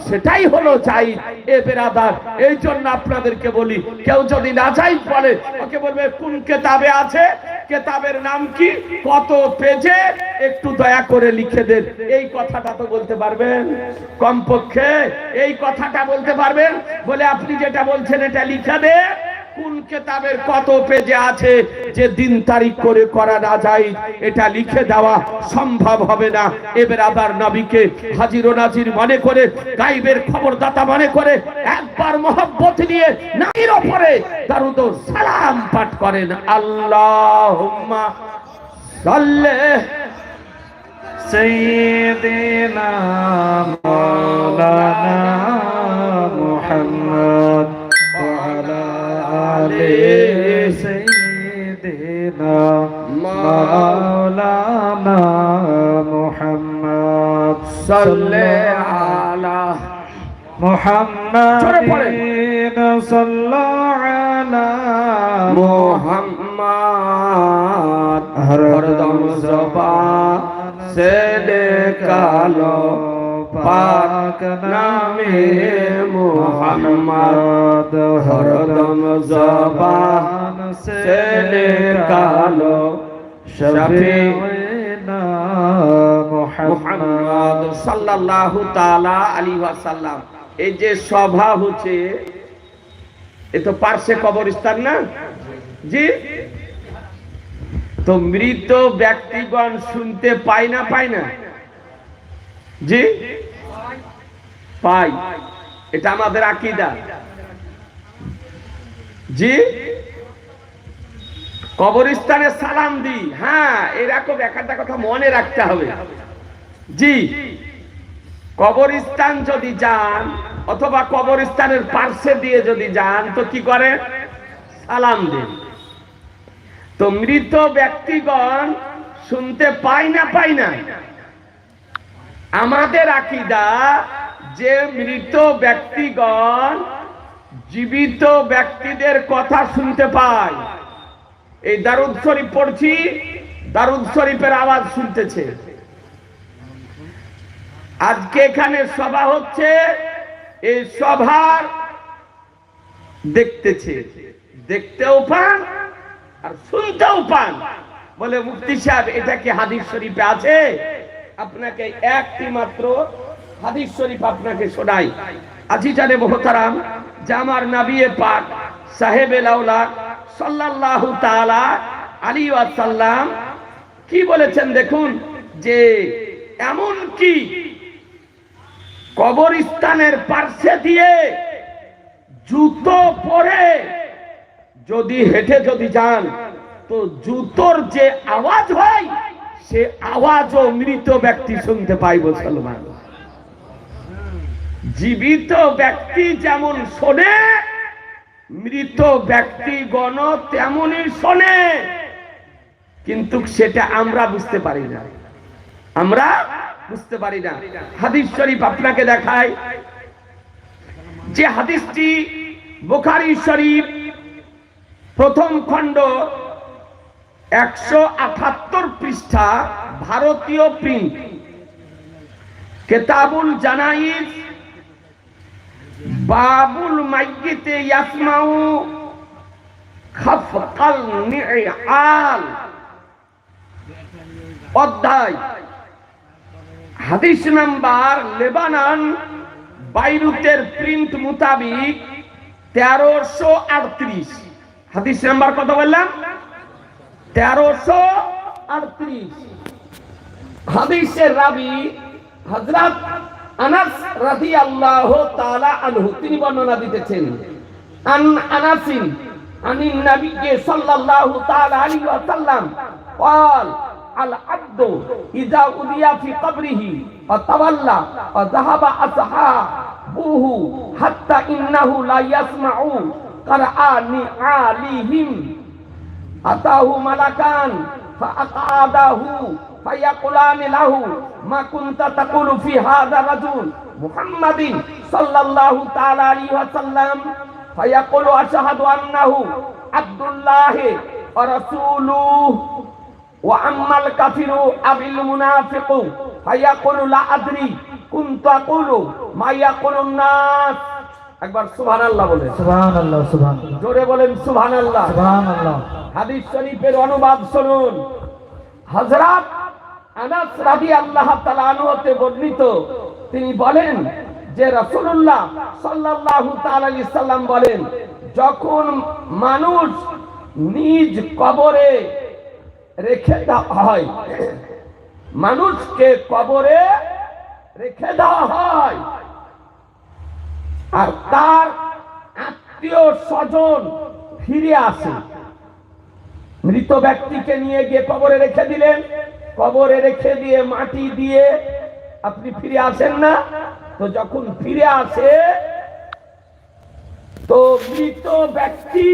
সেটাই হলো জায়েজ। এ বেরাদার, এই জন্য আপনাদেরকে বলি, কেউ যদি নাজায়েজ বলে ওকে বলবে কোন কিতাবে আছে, কিতাবের নাম কি, কত পেজে, একটু দয়া করে লিখে দেন। এই কথাটা তো বলতে পারবেন, কমপক্ষে এই কথাটা বলতে পারবেন। বলে আপনি যেটা বলছেন এটা লিখে দেন, কোন কিতাবের কত পেজে আছে যে দিন তারিখ করে করা না যায়, এটা লিখে দেওয়া সম্ভব হবে না। এবার আবার নবীকে হাজির ও নাজির মনে করে, গায়বের খবরদাতা মনে করে একবার মহব্বত নিয়ে নবীর উপরে দরুদ ও সালাম পাঠ করেন। আল্লাহুম্মা সাল্লি সাইয়্যিদিনা মাওলানা মুহাম্মদ ওয়া আলা আলি সাইয়্যিদিনা মাওলানা মুহাম্মদ সাল্লি আলা মুহাম্মাদিন সাল্লাল্লাহু আলা মুহাম্মদ হরদম জবান से निकालो पाक नामे मुहम्मद, हरदम ज़बान से निकालो शफीना मुहम्मद सल्लल्लाहु ताला अलैहि वसल्लम। এই যে সভা হচ্ছে, এ তো পার্শ্বে কবরস্থান না জি? তো মৃত ব্যক্তিগণ শুনতে পায় না পায় না জি? পাই। এটা আমাদের আকীদা জি। কবরস্থানে সালাম দিই, হ্যাঁ, এরকম একটা কথা মনে রাখতে হবে জি। কবরস্থান যদি যান অথবা কবরস্থানের পার্শ্বে দিয়ে যদি যান তো কি করে? সালাম দেন। তো মৃত ব্যক্তিগণ শুনতে পায় না পায় না? আমাদের আকীদা যে মৃত ব্যক্তিগণ জীবিত ব্যক্তিদের কথা শুনতে পায়। এই দারুদ শরীফ পড়ছি, দারুদ শরীফের আওয়াজ শুনতেছে। আজকে এখানে সভা হচ্ছে, এই সভার দেখতেছে, দেখতেও পান আর শুনতেও পান। বলে মুফতি সাহেব এটা কি হাদিস শরীফে আছে? আপনাকে একটি মাত্র হাদিস শরীফ আপনাকে শোনাই। আজিজানে মুহতারাম, যে আমার নবী পাক সাহেবে লাউলাক সাল্লাল্লাহু তাআলা আলাইহি ওয়াসাল্লাম কি বলেছেন দেখুন, যে এমন কি কবরস্থানের পার্শ্বে দিয়ে জুতো পরে যদি হেঁটে যদি যান তো জুতোর যে আওয়াজ হয় সে আওয়াজও মৃত ব্যক্তি শুনতে পায়। মুসলমান, জীবিত ব্যক্তি যেমন শোনে, মৃত ব্যক্তিগণ তেমনই শোনে, কিন্তু সেটা আমরা বুঝতে পারি না, আমরা বুঝতে পারি না। হাদিস শরীফ আপনাকে দেখায়, যে হাদিসটি বুখারী শরীফ প্রথম খণ্ড 178 পৃষ্ঠা, ভারতীয় প্রিন্ট, কিতাবুল জানাইজ, বাবুল মাইয়িতে ইয়াসমাউ খাফকাল নিআল, অধ্যায়, হাদিস নাম্বার লেবানন বাইরুতের প্রিন্ট মোতাবিক 1338। হাদিস নাম্বার কত বললাম? 1338। হাদিসের রাবি হযরত আনাস রাদিয়াল্লাহু তাআলা আনহু, তিনি বর্ণনা দিতেছেন, আন আনাসিন আনিন নবী সাল্লাল্লাহু তাআলা আলাইহি ওয়াসাল্লাম قال العبد اذا اودي في قبره وتولى وذهب اصحابه حتى انه لا يسمع قرآن عليهم أتاه ملكان فأقعده فيقولان له ما كنت تقول في هذا الرجل محمد صلى الله تعالى عليه وسلم فيقول أشهد أنه عبد الله ورسوله وأما الكافر أو المنافق فيقول لا أدري কুনতু আকুলু মা ইয়াকুলুন নাস। একবার সুবহানাল্লাহ বলেন। সুবহানাল্লাহ সুবহানাল্লাহ জোরে বলেন সুবহানাল্লাহ। সুবহানাল্লাহ। হাদিস শরীফের অনুবাদ শুনুন। হযরত আনাস রাদিয়াল্লাহু তাআলা আনহু হতে বর্ণিত, তিনি বলেন যে রাসূলুল্লাহ সাল্লাল্লাহু তাআলা আলাইহি সাল্লাম বলেন, যখন মানুষ নিজ কবরে রেখে দেওয়া হয়, মানুষকে কবরে রেখে দেওয়া হয়, আর তার আত্মীয় স্বজন ফিরে আসে, মৃত ব্যক্তিকে নিয়ে গিয়ে কবরে রেখে দিলেন, কবরে রেখে দিয়ে মাটি দিয়ে আপনি ফিরে আসেন না? তো যখন ফিরে আসে তো মৃত ব্যক্তি